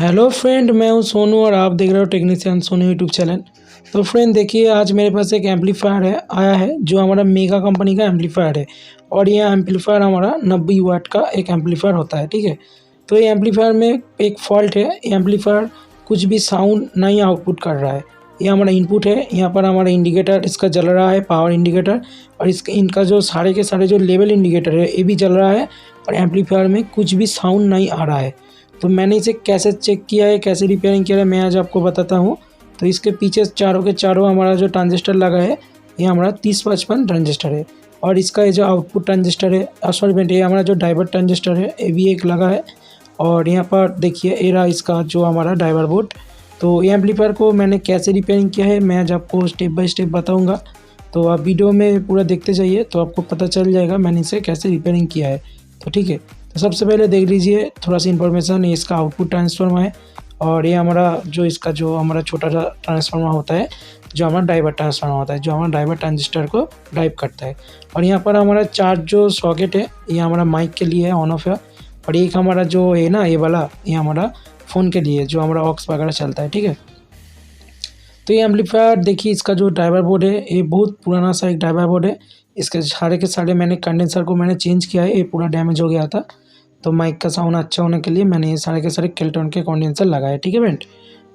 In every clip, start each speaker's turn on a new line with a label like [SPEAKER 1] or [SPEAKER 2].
[SPEAKER 1] Hello friend, मैं हूं सोनू और आप देख रहे हो टेक्नीशियन सोनू यूट्यूब चैनल। तो फ्रेंड देखिए, आज मेरे पास एक एम्पलीफायर आया है जो हमारा मेगा कंपनी का एम्पलीफायर है। और ये एम्पलीफायर हमारा 90 वाट का एक एम्पलीफायर होता है, ठीक है। तो ये एम्पलीफायर में एक फॉल्ट है, एम्पलीफायर कुछ भी साउंड नहीं आउटपुट कर रहा है। ये हमारा इनपुट है, यहाँ पर हमारा इंडिकेटर इसका जल रहा है, पावर इंडिकेटर। और इनका जो सारे के सारे जो लेवल इंडिकेटर है ये भी जल रहा है। और एम्पलीफायर में कुछ भी साउंड नहीं आ रहा है। तो मैंने इसे कैसे चेक किया है, कैसे रिपेयरिंग किया है, मैं आज आपको बताता हूँ। तो इसके पीछे चारों के चारों हमारा जो ट्रांजिस्टर लगा है ये हमारा 3055 ट्रांजिस्टर है। और इसका ये जो आउटपुट ट्रांजिस्टर है, सॉरी ये हमारा जो डाइवर ट्रांजिस्टर है ये भी एक लगा है। और यहाँ पर देखिए ये रहा इसका जो हमारा डाइवर बोर्ड। तो ये एम्पलीफायर को मैंने कैसे रिपेयरिंग किया है मैं आज आपको स्टेप बाय स्टेप बताऊँगा। तो आप वीडियो में पूरा देखते जाइए तो आपको पता चल जाएगा मैंने इसे कैसे रिपेयरिंग किया है। तो ठीक है, तो सबसे पहले देख लीजिए थोड़ा सा इन्फॉर्मेशन। ये इसका आउटपुट ट्रांसफार्मर है। और ये हमारा जो हमारा छोटा सा ट्रांसफार्मर होता है, जो हमारा डाइवर ट्रांसफार्मर होता है, जो हमारा डाइवर ट्रांजिस्टर को ड्राइव करता है। और यहाँ पर हमारा 4 जो सॉकेट है ये हमारा माइक के लिए है, ऑन ऑफ है। और एक हमारा जो है ना ये वाला, ये हमारा फ़ोन के लिए जो हमारा ऑक्स वगैरह चलता है, ठीक है। तो ये एम्पलीफायर देखिए, इसका जो ड्राइवर बोर्ड है ये बहुत पुराना सा एक ड्राइवर बोर्ड है। इसके सारे के सारे मैंने कंडेंसर को मैंने चेंज किया है, ये पूरा डैमेज हो गया था। तो माइक का साउंड अच्छा होने के लिए मैंने ये सारे के सारे केल्टन के कंडेंसर लगाए, ठीक है फ्रेंड।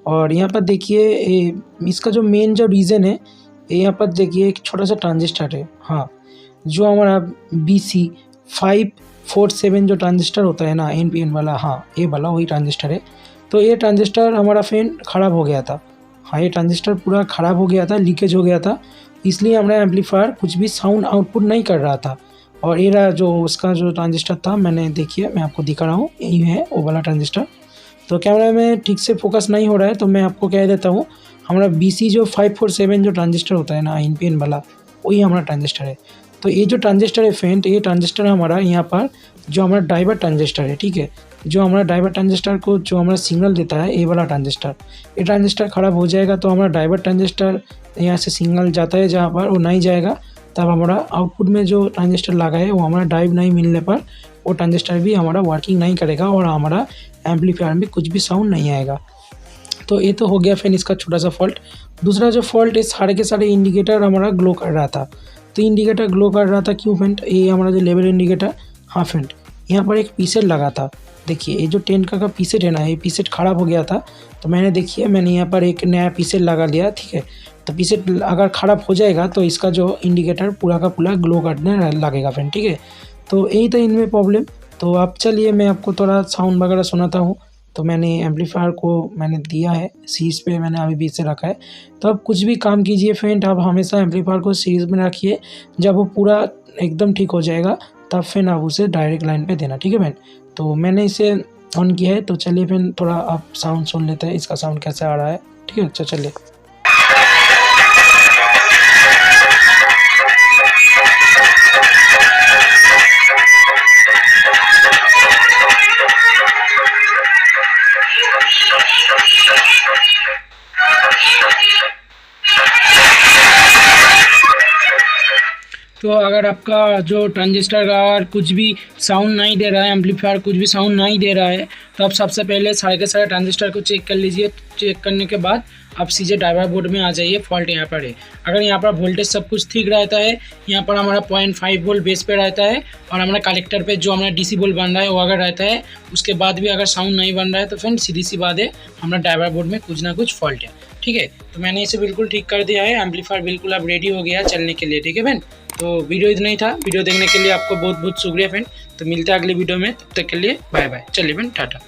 [SPEAKER 1] और यहाँ पर देखिए इसका जो मेन जो रीज़न है, यहाँ पर देखिए एक छोटा सा ट्रांजिस्टर है, हाँ, जो हमारा BC547 जो ट्रांजिस्टर होता है ना, NPN वाला, हाँ ये वाला वही ट्रांजिस्टर है। तो ये ट्रांजिस्टर हमारा फ्रेंड ख़राब हो गया था, हाँ ये ट्रांजिस्टर पूरा ख़राब हो गया था, लीकेज हो गया था। इसलिए हमारा एम्पलीफायर कुछ भी साउंड आउटपुट नहीं कर रहा था। और ये रहा जो उसका जो ट्रांजिस्टर था, मैंने देखिए मैं आपको दिखा रहा हूँ, यही है वो वाला ट्रांजिस्टर। तो कैमरा में ठीक से फोकस नहीं हो रहा है तो मैं आपको कह देता हूँ, हमारा BC जो 547 जो ट्रांजिस्टर होता है ना, NPN वाला, वही हमारा ट्रांजिस्टर है। तो ये जो ट्रांजिस्टर है फ्रेंड, ये ट्रांजिस्टर हमारा यहाँ पर जो हमारा डाइवर ट्रांजिस्टर है, ठीक है, जो हमारा डाइवर ट्रांजिस्टर को जो हमारा सिग्नल देता है, ये वाला ट्रांजिस्टर, ये ट्रांजिस्टर ख़राब हो जाएगा तो हमारा डाइवर ट्रांजिस्टर यहाँ से सिग्नल जाता है जहाँ पर वो नहीं जाएगा, तब हमारा आउटपुट में जो ट्रांजिस्टर लगा है वो हमारा ड्राइव नहीं मिलने पर वो ट्रांजिस्टर भी हमारा वर्किंग नहीं करेगा और हमारा एम्पलीफायर में कुछ भी साउंड नहीं आएगा। तो ये तो हो गया फ्रेंड इसका छोटा सा फॉल्ट। दूसरा जो फॉल्ट है, सारे के सारे इंडिकेटर हमारा ग्लो कर रहा था। तो इंडिकेटर ग्लो कर रहा था क्यों फ्रेंड, ये हमारा जो लेवल इंडिकेटर, हाँ फ्रेंड यहाँ पर एक पीसेट लगा था। देखिए ये जो 10 का पीसेट है ना, ये पीसेट ख़राब हो गया था। तो मैंने यहाँ पर एक नया पीसेट लगा लिया, ठीक है। तो पीसेट अगर ख़राब हो जाएगा तो इसका जो इंडिकेटर पूरा का पूरा ग्लो करने लगेगा फ्रेंड, ठीक है। तो यही था इनमें प्रॉब्लम। तो आप चलिए मैं आपको थोड़ा साउंड वगैरह सुनाता हूँ। तो मैंने एम्पलीफायर को मैंने दिया है सीरीज़ पे, मैंने अभी बीच से रखा है। तो आप कुछ भी काम कीजिए फ्रेंड, आप हमेशा एम्पलीफायर को सीरीज़ में रखिए। जब वो पूरा एकदम ठीक हो जाएगा तब फिर आप उसे डायरेक्ट लाइन पे देना, ठीक है फ्रेंड। तो मैंने इसे ऑन किया है। तो चलिए फिर थोड़ा आप साउंड सुन लेते हैं, इसका साउंड कैसे आ रहा है, ठीक है। अच्छा चलिए। तो अगर आपका जो ट्रांजिस्टर का अगर कुछ भी साउंड नहीं दे रहा है, एम्पलीफायर कुछ भी साउंड नहीं दे रहा है, तो आप सबसे पहले सारे के सारे ट्रांजिस्टर को चेक कर लीजिए। चेक करने के बाद आप सीधे ड्राइवर बोर्ड में आ जाइए। फॉल्ट यहाँ पर है। अगर यहाँ पर वोल्टेज सब कुछ ठीक रहता है, यहाँ पर हमारा 0.5 वोल्ट बेस पे रहता है और हमारा कलेक्टर पे जो हमारा DC वोल्ट बन रहा है वो अगर रहता है, उसके बाद भी अगर साउंड नहीं बन रहा है तो फ्रेंड सीधी सी बात है, हमारा ड्राइवर बोर्ड में कुछ ना कुछ फॉल्ट है, ठीक है। तो मैंने इसे बिल्कुल ठीक कर दिया है। एम्पलीफायर बिल्कुल अब रेडी हो गया चलने के लिए, ठीक है फ्रेंड। तो वीडियो इतना ही था। वीडियो देखने के लिए आपको बहुत बहुत शुक्रिया फ्रेंड। तो मिलते हैं अगली वीडियो में, तब तक के लिए बाय बाय। चलिए फ्रेंड, टाटा।